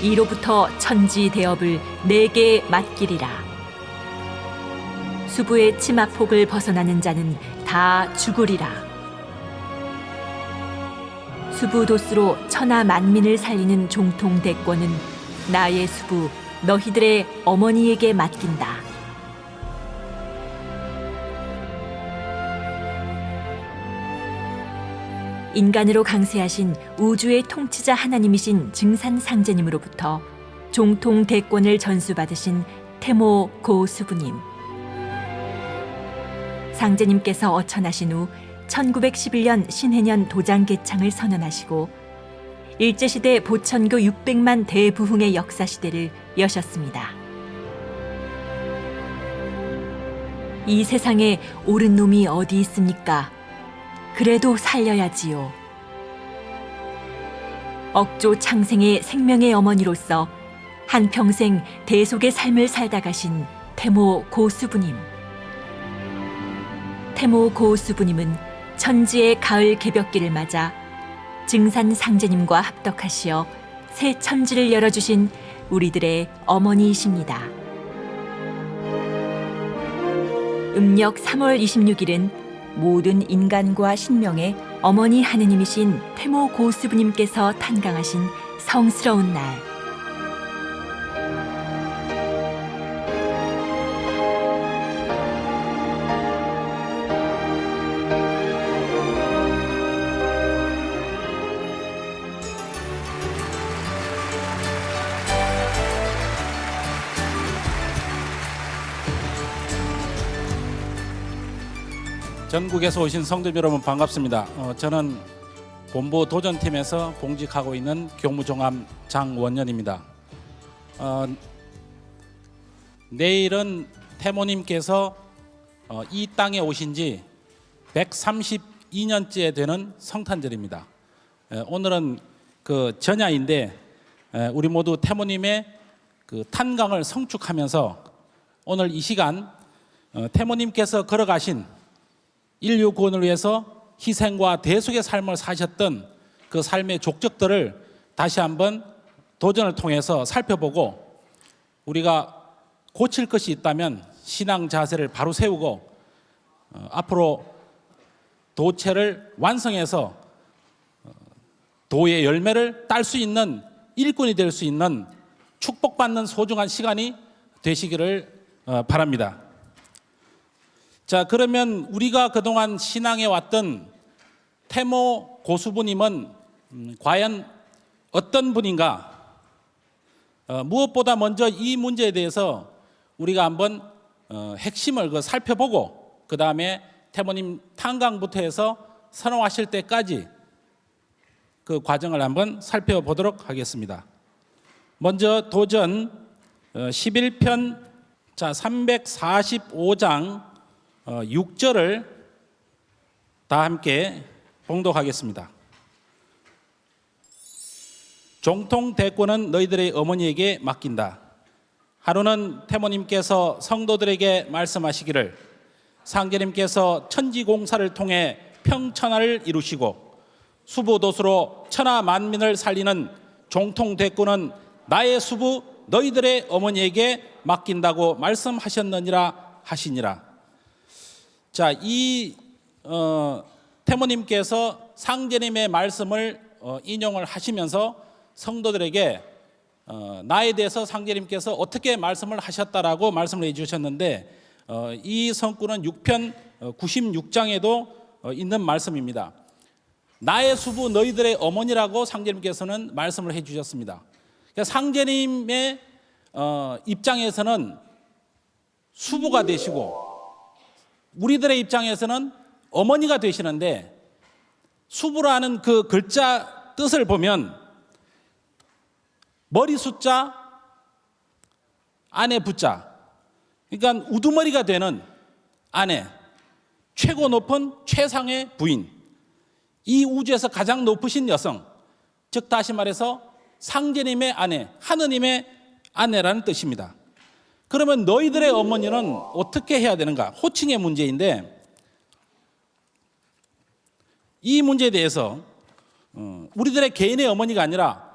이로부터 천지 대업을 내게 맡기리라. 수부의 치마폭을 벗어나는 자는 다 죽으리라. 수부도수로 천하 만민을 살리는 종통 대권은 나의 수부 너희들의 어머니에게 맡긴다. 인간으로 강세하신 우주의 통치자 하나님이신 증산상제님으로부터 종통 대권을 전수받으신 태모 고수부님. 상제님께서 어천하신 후 1911년 신해년 도장 개창을 선언하시고 일제시대 보천교 600만 대부흥의 역사시대를 여셨습니다. 이 세상에 옳은 놈이 어디 있습니까? 그래도 살려야지요. 억조 창생의 생명의 어머니로서 한평생 대속의 삶을 살다 가신 태모 고수부님. 태모 고수부님은 천지의 가을 개벽기를 맞아 증산상제님과 합덕하시어 새 천지를 열어주신 우리들의 어머니이십니다. 음력 3월 26일은 모든 인간과 신명의 어머니 하느님이신 태모 고수부님께서 탄강하신 성스러운 날. 전국에서 오신 성도 여러분 반갑습니다. 저는 본부 도전팀에서 봉직하고 있는 교무종암 장원년입니다. 내일은 태모님께서 이 땅에 오신 지 132년째 되는 성탄절입니다. 오늘은 그 전야인데 우리 모두 태모님의 그 탄강을 성축하면서 오늘 이 시간 태모님께서 걸어가신 인류 구원을 위해서 희생과 대속의 삶을 사셨던 그 삶의 족적들을 다시 한번 도전을 통해서 살펴보고 우리가 고칠 것이 있다면 신앙 자세를 바로 세우고 앞으로 도체를 완성해서 도의 열매를 딸 수 있는 일꾼이 될 수 있는 축복받는 소중한 시간이 되시기를 바랍니다. 자, 그러면 우리가 그동안 신앙해 왔던 태모 고수부님은 과연 어떤 분인가? 무엇보다 먼저 이 문제에 대해서 우리가 한번 핵심을 살펴보고 그 다음에 태모님 탄강부터 해서 선언하실 때까지 그 과정을 한번 살펴보도록 하겠습니다. 먼저 도전 11편 345장 6절을 다 함께 봉독하겠습니다. 종통 대권은 너희들의 어머니에게 맡긴다. 하루는 태모님께서 성도들에게 말씀하시기를 상제님께서 천지공사를 통해 평천하를 이루시고 수부도수로 천하 만민을 살리는 종통 대권은 나의 수부 너희들의 어머니에게 맡긴다고 말씀하셨느니라 하시니라. 자, 이 태모님께서 상제님의 말씀을 인용을 하시면서 성도들에게 나에 대해서 상제님께서 어떻게 말씀을 하셨다라고 말씀을 해주셨는데 이 성구는 6편 96장에도 있는 말씀입니다. 나의 수부 너희들의 어머니라고 상제님께서는 말씀을 해주셨습니다. 그러니까 상제님의 입장에서는 수부가 되시고 우리들의 입장에서는 어머니가 되시는데 수부라는 그 글자 뜻을 보면 머리 숫자 아내 부자, 그러니까 우두머리가 되는 아내, 최고 높은 최상의 부인, 이 우주에서 가장 높으신 여성, 즉 다시 말해서 상제님의 아내, 하느님의 아내라는 뜻입니다. 그러면 너희들의 어머니는 어떻게 해야 되는가? 호칭의 문제인데 이 문제에 대해서 우리들의 개인의 어머니가 아니라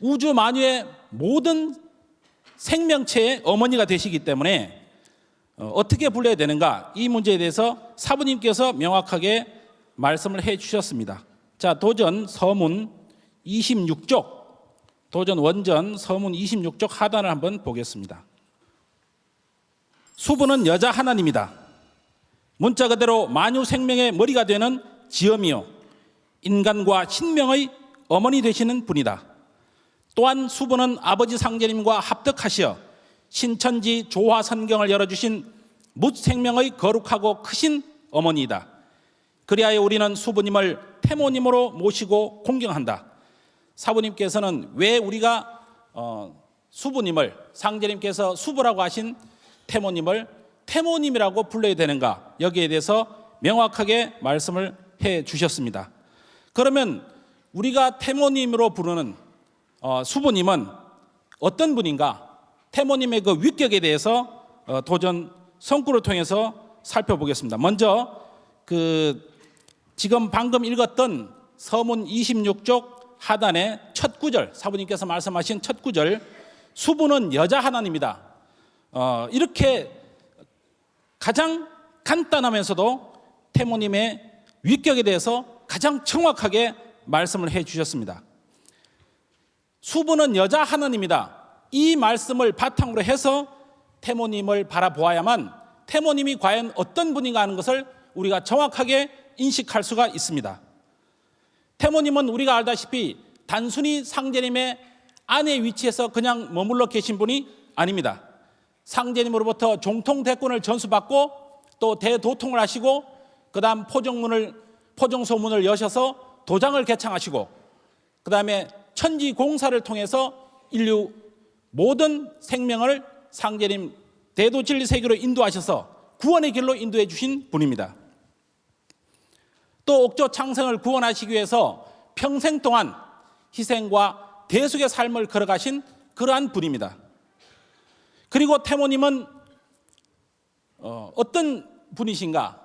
우주 만유의 모든 생명체의 어머니가 되시기 때문에 어떻게 불러야 되는가, 이 문제에 대해서 사부님께서 명확하게 말씀을 해 주셨습니다. 자, 도전 서문 26쪽, 도전 원전 서문 26쪽 하단을 한번 보겠습니다. 수부는 여자 하나님이다. 문자 그대로 만유 생명의 머리가 되는 지엄이요, 인간과 신명의 어머니 되시는 분이다. 또한 수부는 아버지 상제님과 합덕하시어 신천지 조화 선경을 열어주신 묻생명의 거룩하고 크신 어머니이다. 그리하여 우리는 수부님을 태모님으로 모시고 공경한다. 사부님께서는 왜 우리가 수부님을, 상제님께서 수부라고 하신 태모님을 태모님이라고 불러야 되는가, 여기에 대해서 명확하게 말씀을 해 주셨습니다. 그러면 우리가 태모님으로 부르는 수부님은 어떤 분인가, 태모님의 그 위격에 대해서 도전 성구를 통해서 살펴보겠습니다. 먼저 지금 방금 읽었던 서문 26쪽 하단의 첫 구절, 사부님께서 말씀하신 첫 구절, 수부는 여자 하나님이다. 이렇게 가장 간단하면서도 태모님의 위격에 대해서 가장 정확하게 말씀을 해 주셨습니다. 수부는 여자 하나님이다. 이 말씀을 바탕으로 해서 태모님을 바라보아야만 태모님이 과연 어떤 분인가 하는 것을 우리가 정확하게 인식할 수가 있습니다. 태모님은 우리가 알다시피 단순히 상제님의 아내 위치에서 그냥 머물러 계신 분이 아닙니다. 상제님으로부터 종통 대권을 전수받고 또 대도통을 하시고, 그 다음 포정소문을 여셔서 도장을 개창하시고, 그 다음에 천지 공사를 통해서 인류 모든 생명을 상제님 대도진리 세계로 인도하셔서 구원의 길로 인도해 주신 분입니다. 또 옥조 창생을 구원하시기 위해서 평생 동안 희생과 대속의 삶을 걸어가신 그러한 분입니다. 그리고 태모님은 어떤 분이신가?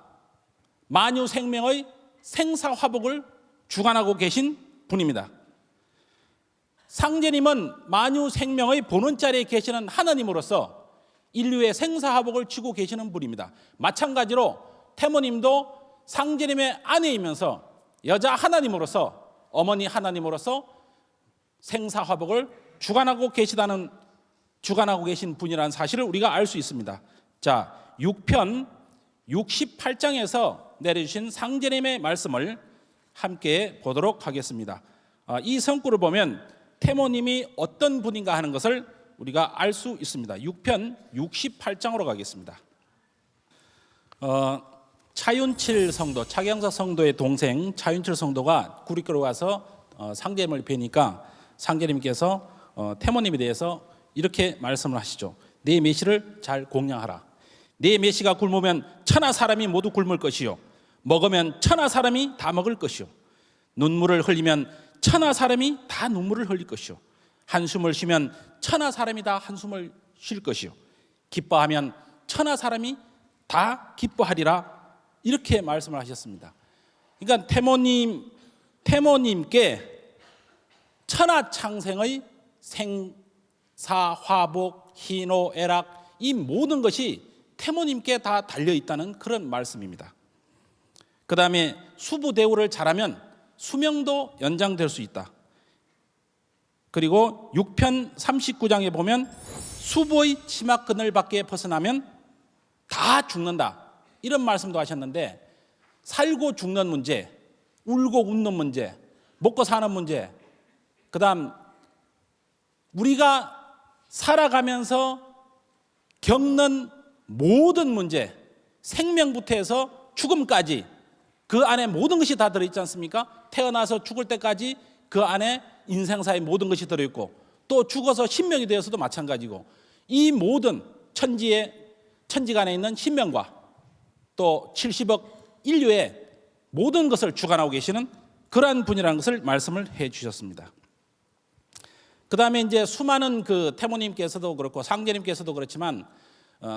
만유 생명의 생사화복을 주관하고 계신 분입니다. 상제님은 만유 생명의 본원 자리에 계시는 하나님으로서 인류의 생사화복을 쥐고 계시는 분입니다. 마찬가지로 태모님도 상제님의 아내이면서 여자 하나님으로서, 어머니 하나님으로서 생사화복을 주관하고 계신 분이라는 사실을 우리가 알 수 있습니다. 자, 6편 68장에서 내려주신 상제님의 말씀을 함께 보도록 하겠습니다. 이 성구를 보면 태모님이 어떤 분인가 하는 것을 우리가 알 수 있습니다. 6편 68장으로 가겠습니다. 차윤칠 성도, 차경석 성도의 동생 차윤칠 성도가 구리교로 가서 상제님을 뵈니까 상제님께서 태모님에 대해서 이렇게 말씀을 하시죠. 내 메시를 잘 공양하라. 내 메시가 굶으면 천하 사람이 모두 굶을 것이요, 먹으면 천하 사람이 다 먹을 것이요, 눈물을 흘리면 천하 사람이 다 눈물을 흘릴 것이요, 한숨을 쉬면 천하 사람이 다 한숨을 쉴 것이요, 기뻐하면 천하 사람이 다 기뻐하리라. 이렇게 말씀을 하셨습니다. 그러니까 태모님께 천하창생의 생사화복, 희노, 애락, 이 모든 것이 태모님께 다 달려있다는 그런 말씀입니다. 그 다음에 수부대우를 잘하면 수명도 연장될 수 있다. 그리고 6편 39장에 보면 수부의 치마 그늘밖에 벗어나면 다 죽는다, 이런 말씀도 하셨는데, 살고 죽는 문제, 울고 웃는 문제, 먹고 사는 문제, 그 다음 우리가 살아가면서 겪는 모든 문제, 생명부터 해서 죽음까지 그 안에 모든 것이 다 들어있지 않습니까? 태어나서 죽을 때까지 그 안에 인생사의 모든 것이 들어있고, 또 죽어서 신명이 되어서도 마찬가지고, 이 모든 천지가 안에 있는 신명과 또 70억 인류의 모든 것을 주관하고 계시는 그러한 분이라는 것을 말씀을 해 주셨습니다. 그 다음에 이제 수많은 그 태모님께서도 그렇고 상제님께서도 그렇지만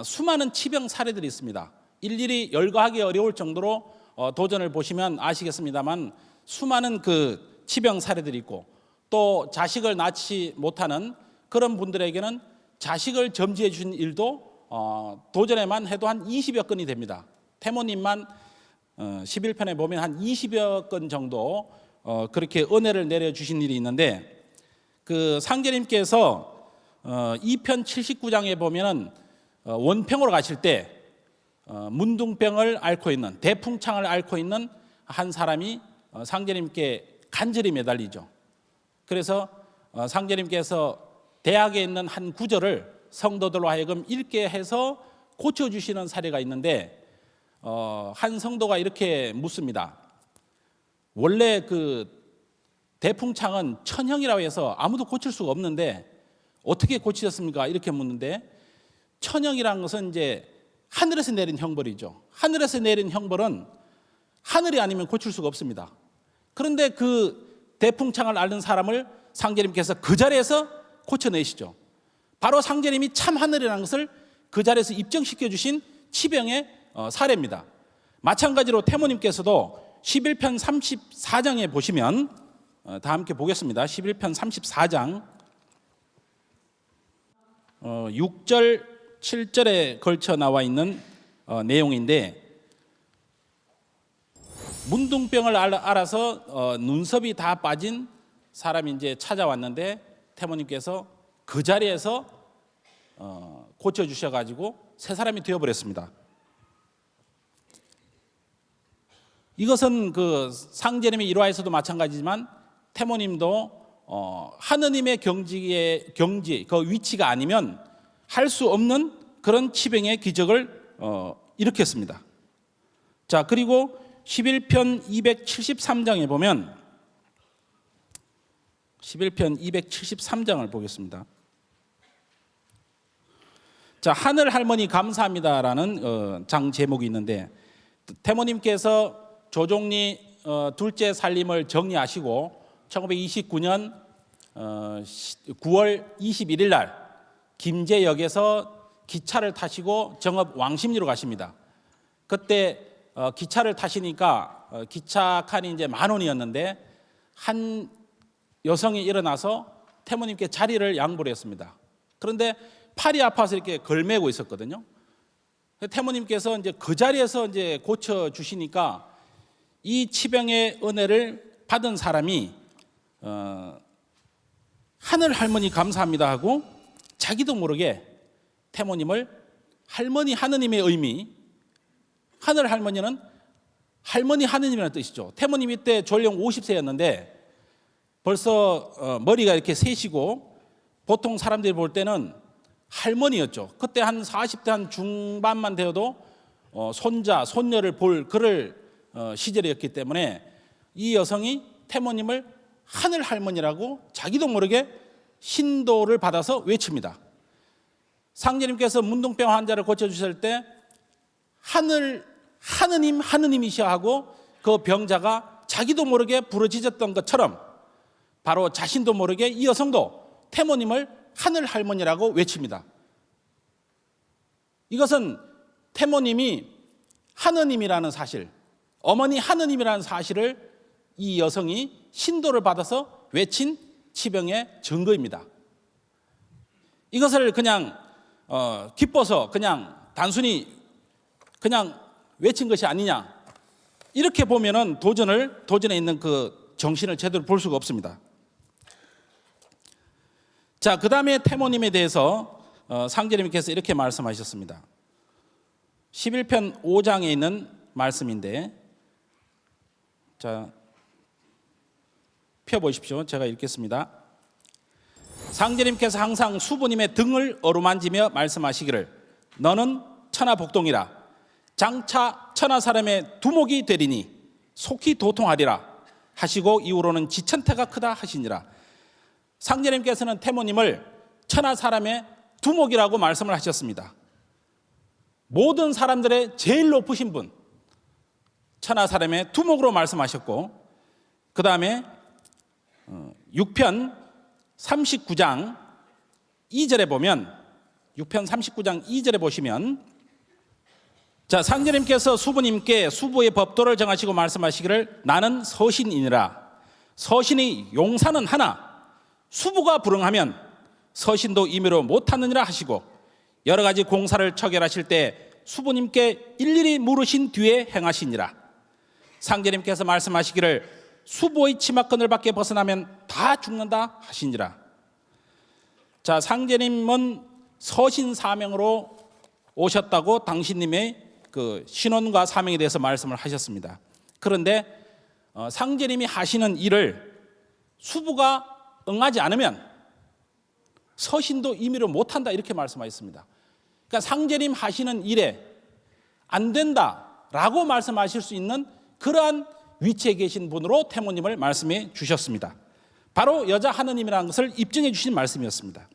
수많은 치병 사례들이 있습니다. 일일이 열거하기 어려울 정도로 도전을 보시면 아시겠습니다만 수많은 그 치병 사례들이 있고, 또 자식을 낳지 못하는 그런 분들에게는 자식을 점지해 주신 일도 도전에만 해도 한 20여 건이 됩니다. 태모님만 11편에 보면 한 20여 건 정도 그렇게 은혜를 내려주신 일이 있는데, 그 상제님께서 2편 79장에 보면은 원평으로 가실 때 문둥병을 앓고 있는, 대풍창을 앓고 있는 한 사람이 상제님께 간절히 매달리죠. 그래서 상제님께서 대학에 있는 한 구절을 성도들로 하여금 읽게 해서 고쳐주시는 사례가 있는데, 한 성도가 이렇게 묻습니다. 원래 그 대풍창은 천형이라고 해서 아무도 고칠 수가 없는데 어떻게 고치셨습니까? 이렇게 묻는데, 천형이라는 것은 이제 하늘에서 내린 형벌이죠. 하늘에서 내린 형벌은 하늘이 아니면 고칠 수가 없습니다. 그런데 그 대풍창을 앓는 사람을 상제님께서 그 자리에서 고쳐내시죠. 바로 상제님이 참 하늘이라는 것을 그 자리에서 입증시켜 주신 치병의 사례입니다. 마찬가지로 태모님께서도 11편 34장에 보시면, 다 함께 보겠습니다. 11편 34장 6절 7절에 걸쳐 나와 있는 내용인데, 문둥병을 앓아서 눈썹이 다 빠진 사람이 이제 찾아왔는데 태모님께서 그 자리에서 고쳐주셔가지고 새 사람이 되어버렸습니다. 이것은 그 상제님의 일화에서도 마찬가지지만 태모님도 하느님의 경지 그 위치가 아니면 할 수 없는 그런 치병의 기적을 일으켰습니다. 자, 그리고 11편 273장에 보면 11편 273장을 보겠습니다. 자, 하늘 할머니 감사합니다라는 장 제목이 있는데, 태모님께서 조종리 둘째 살림을 정리하시고 1929년 9월 21일 날 김제역에서 기차를 타시고 정읍 왕십리로 가십니다. 그때 기차를 타시니까 기차 칸이 이제 10,000원이었는데 한 여성이 일어나서 태모님께 자리를 양보를 했습니다. 그런데 팔이 아파서 이렇게 걸매고 있었거든요. 태모님께서 이제 그 자리에서 이제 고쳐 주시니까 이 치병의 은혜를 받은 사람이 하늘 할머니 감사합니다 하고 자기도 모르게 태모님을 할머니 하느님의 의미, 하늘 할머니는 할머니 하느님이라는 뜻이죠. 태모님이 때 졸령 50세였는데 벌써 머리가 이렇게 세시고 보통 사람들이 볼 때는 할머니였죠. 그때 한 40대 한 중반만 되어도 손자, 손녀를 볼 그럴 시절이었기 때문에 이 여성이 태모님을 하늘 할머니라고 자기도 모르게 신도를 받아서 외칩니다. 상제님께서 문둥병 환자를 고쳐주실 때 하느님이시여 하고 그 병자가 자기도 모르게 부르짖었던 것처럼 바로 자신도 모르게 이 여성도 태모님을 하늘 할머니라고 외칩니다. 이것은 태모님이 하느님이라는 사실, 어머니 하느님이라는 사실을 이 여성이 신도를 받아서 외친 치병의 증거입니다. 이것을 그냥 기뻐서 그냥 단순히 그냥 외친 것이 아니냐, 이렇게 보면은 도전에 있는 그 정신을 제대로 볼 수가 없습니다. 자, 그 다음에 태모님에 대해서 상제님께서 이렇게 말씀하셨습니다. 11편 5장에 있는 말씀인데, 자, 펴보십시오. 제가 읽겠습니다. 상제님께서 항상 수부님의 등을 어루만지며 말씀하시기를 너는 천하복동이라 장차 천하 사람의 두목이 되리니 속히 도통하리라 하시고 이후로는 지천태가 크다 하시니라. 상제님께서는 태모님을 천하 사람의 두목이라고 말씀을 하셨습니다. 모든 사람들의 제일 높으신 분, 천하 사람의 두목으로 말씀하셨고, 그 다음에 6편 39장 2절에 보면 6편 39장 2절에 보시면, 자, 상제님께서 수부님께 수부의 법도를 정하시고 말씀하시기를 나는 서신이니라. 서신이 용사는 하나 수부가 불응하면 서신도 임의로 못하느니라 하시고 여러 가지 공사를 처결하실 때 수부님께 일일이 물으신 뒤에 행하시니라. 상제님께서 말씀하시기를 수부의 치마끈을 밖에 벗어나면 다 죽는다 하시니라. 자, 상제님은 서신 사명으로 오셨다고 당신님의 그 신원과 사명에 대해서 말씀을 하셨습니다. 그런데 상제님이 하시는 일을 수부가 응하지 않으면 서신도 임의로 못한다 이렇게 말씀하셨습니다. 그러니까 상제님 하시는 일에 안 된다라고 말씀하실 수 있는 그러한 위치에 계신 분으로 태모님을 말씀해 주셨습니다. 바로 여자 하느님이라는 것을 입증해 주신 말씀이었습니다.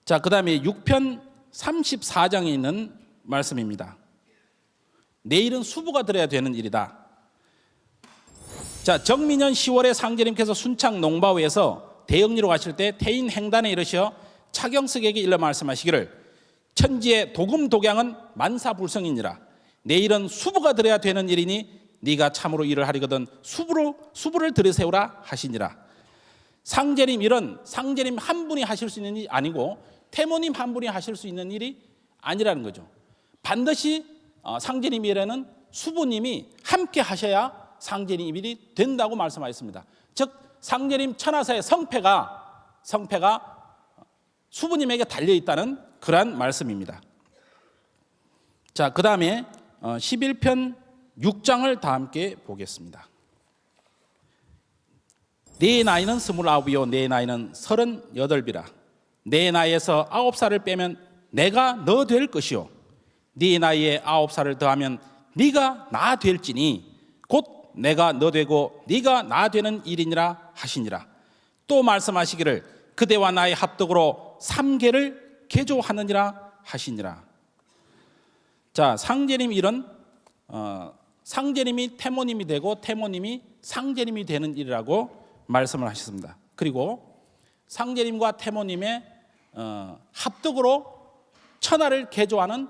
자, 그 다음에 6편 34장에 있는 말씀입니다. 내일은 수부가 들어야 되는 일이다. 자, 정민년 10월에 상제님께서 순창 농바위에서 대영리로 가실 때 태인 행단에 이르셔 차경석에게 일러 말씀하시기를 천지의 도금 독양은 만사불성이니라. 내일은 수부가 들어야 되는 일이니 네가 참으로 일을 하리거든 수부를 들이세우라 하시니라. 상제님 일은 상제님 한 분이 하실 수 있는 일이 아니고 태모님 한 분이 하실 수 있는 일이 아니라는 거죠. 반드시 상제님 일에는 수부님이 함께 하셔야 상제님 일이 된다고 말씀하셨습니다. 즉 상제님 천하사의 성패가 수부님에게 달려있다는 그러한 말씀입니다. 자, 그 다음에 11편 6장을 다 함께 보겠습니다. 네 나이는 29이요 네 나이는 38이라. 내 나이에서 9살을 빼면 내가 너 될 것이요 네 나이에 9살을 더하면 네가 나 될지니 곧 내가 너 되고 네가 나 되는 일이니라 하시니라. 또 말씀하시기를 그대와 나의 합덕으로 3계를 개조하느니라 하시니라. 자, 상제님 일은 상제님이 태모님이 되고 태모님이 상제님이 되는 일이라고 말씀을 하셨습니다. 그리고 상제님과 태모님의 합덕으로 천하를 개조하는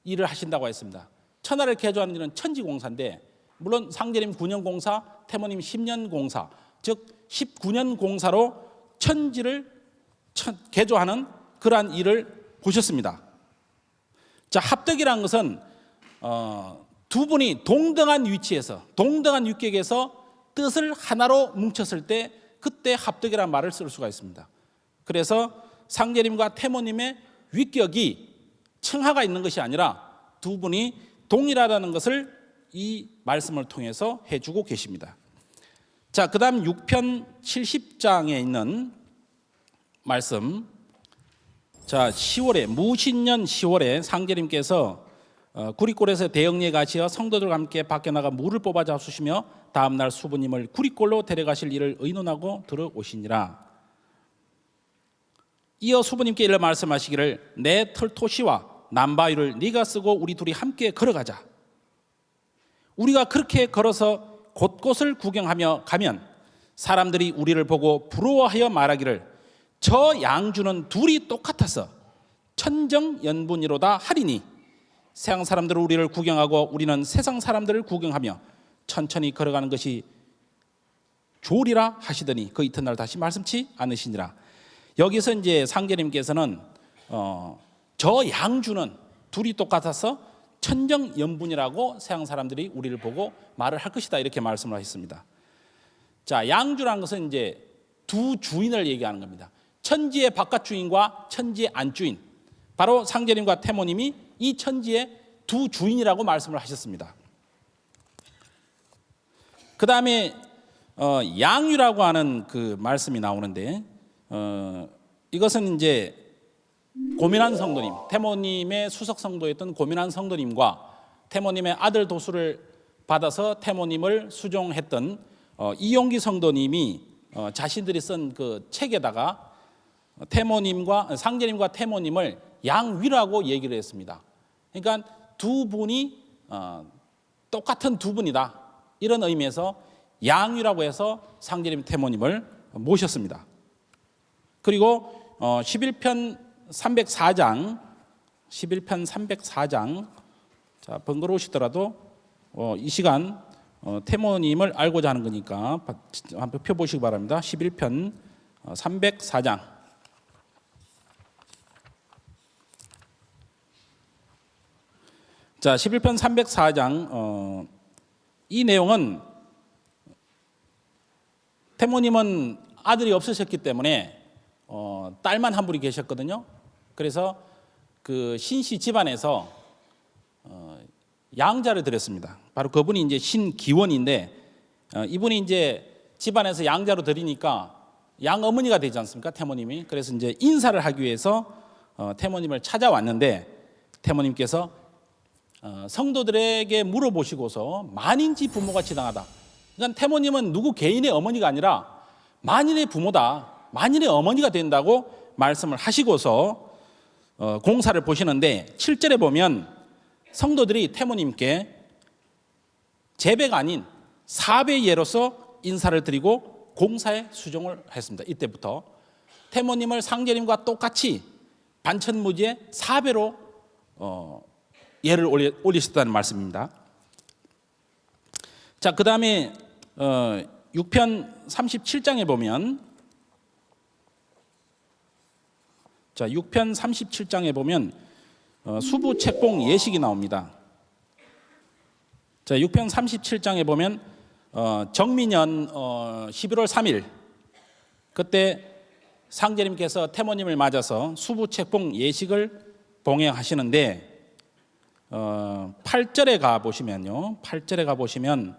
일을 하신다고 했습니다. 천하를 개조하는 일은 천지공사인데 물론 상제님 9년 공사, 태모님 10년 공사, 즉 19년 공사로 천지를 개조하는 그러한 일을 보셨습니다. 자, 합덕이라는 것은 두 분이 동등한 위치에서 동등한 위격에서 뜻을 하나로 뭉쳤을 때 그때 합덕이라는 말을 쓸 수가 있습니다. 그래서 상제님과 태모님의 위격이 층하가 있는 것이 아니라 두 분이 동일하다는 것을 이 말씀을 통해서 해주고 계십니다. 자, 그 다음 6편 70장에 있는 말씀. 자, 10월에 무신년 10월에 상제님께서 구리골에서 대영리에 가시어 성도들과 함께 밖에 나가 물을 뽑아 잡수시며 다음날 수부님을 구리골로 데려가실 일을 의논하고 들어오시니라. 이어 수부님께 일러 말씀하시기를 내 털토시와 남바위를 네가 쓰고 우리 둘이 함께 걸어가자. 우리가 그렇게 걸어서 곳곳을 구경하며 가면 사람들이 우리를 보고 부러워하여 말하기를 저 양주는 둘이 똑같아서 천정연분이로다 하리니 세상 사람들은 우리를 구경하고 우리는 세상 사람들을 구경하며 천천히 걸어가는 것이 좋으리라 하시더니 그 이튿날 다시 말씀치 않으시니라. 여기서 이제 상제님께서는 저 양주는 둘이 똑같아서 천정연분이라고 세상 사람들이 우리를 보고 말을 할 것이다 이렇게 말씀을 하셨습니다. 자, 양주라는 것은 이제 두 주인을 얘기하는 겁니다. 천지의 바깥 주인과 천지의 안 주인, 바로 상제님과 태모님이 이 천지의 두 주인이라고 말씀을 하셨습니다. 그 다음에 양유라고 하는 그 말씀이 나오는데 이것은 이제 고민한 성도님, 태모님의 수석 성도였던 고민한 성도님과 태모님의 아들 도수를 받아서 태모님을 수종했던 이용기 성도님이 자신들이 쓴 그 책에다가 태모님과 상제님과 태모님을 양위라고 얘기를 했습니다. 그러니까 두 분이 똑같은 두 분이다 이런 의미에서 양위라고 해서 상제님 태모님을 모셨습니다. 그리고 11편 304장 자, 번거로우시더라도 이 시간 태모님을 알고자 하는 거니까 한번 펴보시기 바랍니다. 11편 304장. 자, 11편 304장 이 내용은 태모님은 아들이 없으셨기 때문에 딸만 한 분이 계셨거든요. 그래서 그 신씨 집안에서 양자를 드렸습니다. 바로 그분이 이제 신기원인데 이분이 이제 집안에서 양자로 드리니까 양어머니가 되지 않습니까? 태모님이. 그래서 이제 인사를 하기 위해서 태모님을 찾아왔는데 태모님께서 성도들에게 물어보시고서 만인지 부모가 지당하다. 그러니까 태모님은 누구 개인의 어머니가 아니라 만인의 부모다. 만인의 어머니가 된다고 말씀을 하시고서 공사를 보시는데 7절에 보면 성도들이 태모님께 제배가 아닌 사배 예로서 인사를 드리고 공사에 수종을 했습니다. 이때부터 태모님을 상제님과 똑같이 반천무지의 사배로 예를 올리셨다는 말씀입니다. 자, 그 다음에 6편 37장에 보면 자, 6편 37장에 보면 수부 책봉 예식이 나옵니다. 자, 6편 37장에 보면 정민년 11월 3일 그때 상제님께서 태모님을 맞아서 수부 책봉 예식을 봉행하시는데 8절에 가 보시면요. 8절에 가 보시면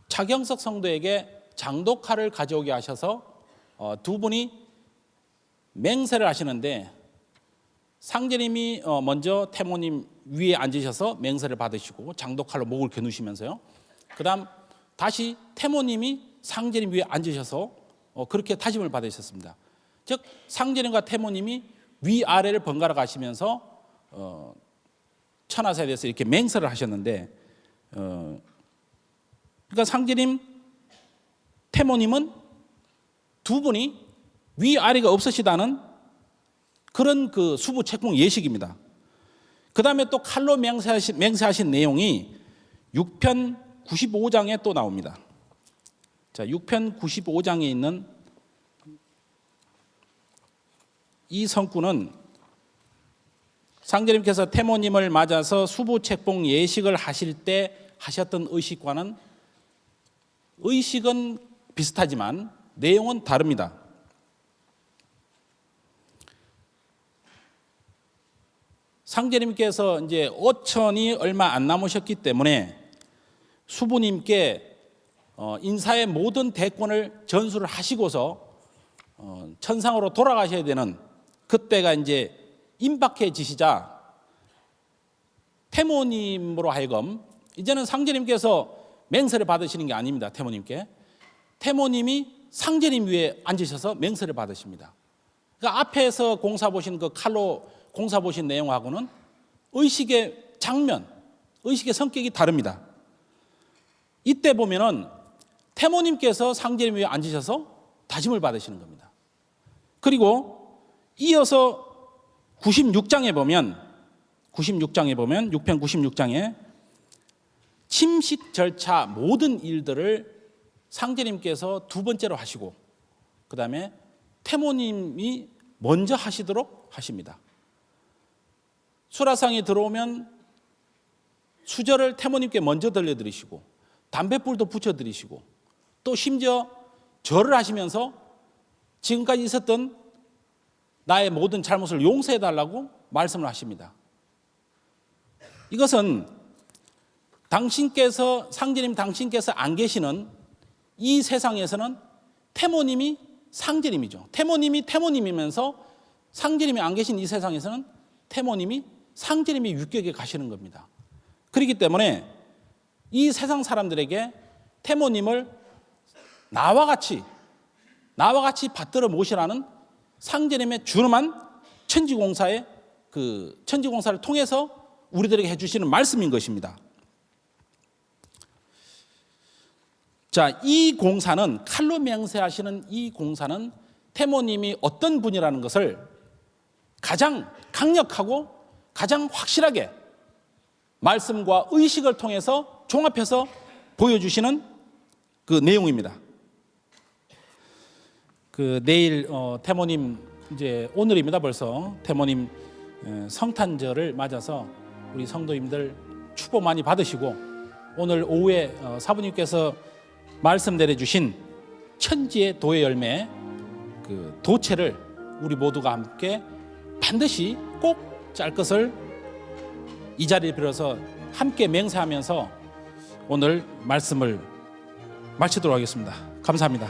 차경석 성도에게 장독칼을 가져오게 하셔서 두 분이 맹세를 하시는데 상제님이 먼저 태모님 위에 앉으셔서 맹세를 받으시고 장독칼로 목을 겨누시면서요. 그다음 다시 태모님이 상제님 위에 앉으셔서 그렇게 다짐을 받으셨습니다. 즉 상제님과 태모님이 위아래를 번갈아 가시면서 천하사에 대해서 이렇게 맹세를 하셨는데 그러니까 상제님, 태모님은 두 분이 위아래가 없으시다는 그런 그 수부 책봉 예식입니다. 그 다음에 또 칼로 맹세하신 내용이 6편 95장에 또 나옵니다. 자, 6편 95장에 있는 이 성구는 상제님께서 태모님을 맞아서 수부 책봉 예식을 하실 때 하셨던 의식과는 의식은 비슷하지만 내용은 다릅니다. 상제님께서 이제 오천이 얼마 안 남으셨기 때문에 수부님께 인사의 모든 대권을 전수를 하시고서 천상으로 돌아가셔야 되는 그때가 이제 임박해지시자 태모님으로 하여금 이제는 상제님께서 맹세를 받으시는 게 아닙니다. 태모님이 상제님 위에 앉으셔서 맹세를 받으십니다. 그러니까 앞에서 공사 보신 그 칼로 공사 보신 내용하고는 의식의 장면, 의식의 성격이 다릅니다. 이때 보면은 태모님께서 상제님 위에 앉으셔서 다짐을 받으시는 겁니다. 그리고 이어서 96장에 보면 6편 96장에 침식 절차 모든 일들을 상제님께서 두 번째로 하시고 그 다음에 태모님이 먼저 하시도록 하십니다. 수라상이 들어오면 수저를 태모님께 먼저 들려드리시고 담뱃불도 붙여드리시고 또 심지어 절을 하시면서 지금까지 있었던 나의 모든 잘못을 용서해달라고 말씀을 하십니다. 이것은 당신께서 안 계시는 이 세상에서는 태모님이 상제님이죠. 태모님이 태모님이면서 상제님이 안 계신 이 세상에서는 태모님이 상제님의 유격에 가시는 겁니다. 그렇기 때문에 이 세상 사람들에게 태모님을 나와 같이 받들어 모시라는 상제님의 준엄한 천지공사를 통해서 우리들에게 해주시는 말씀인 것입니다. 자, 이 공사는 칼로 맹세하시는 이 공사는 태모님이 어떤 분이라는 것을 가장 강력하고 가장 확실하게 말씀과 의식을 통해서 종합해서 보여주시는 그 내용입니다. 그 내일 태모님 이제 오늘입니다. 벌써 태모님 성탄절을 맞아서 우리 성도님들 축복 많이 받으시고, 오늘 오후에 사부님께서 말씀 내려주신 천지의 도의 열매 그 도체를 우리 모두가 함께 반드시 꼭 짤 것을 이 자리를 빌어서 함께 맹세하면서 오늘 말씀을 마치도록 하겠습니다. 감사합니다.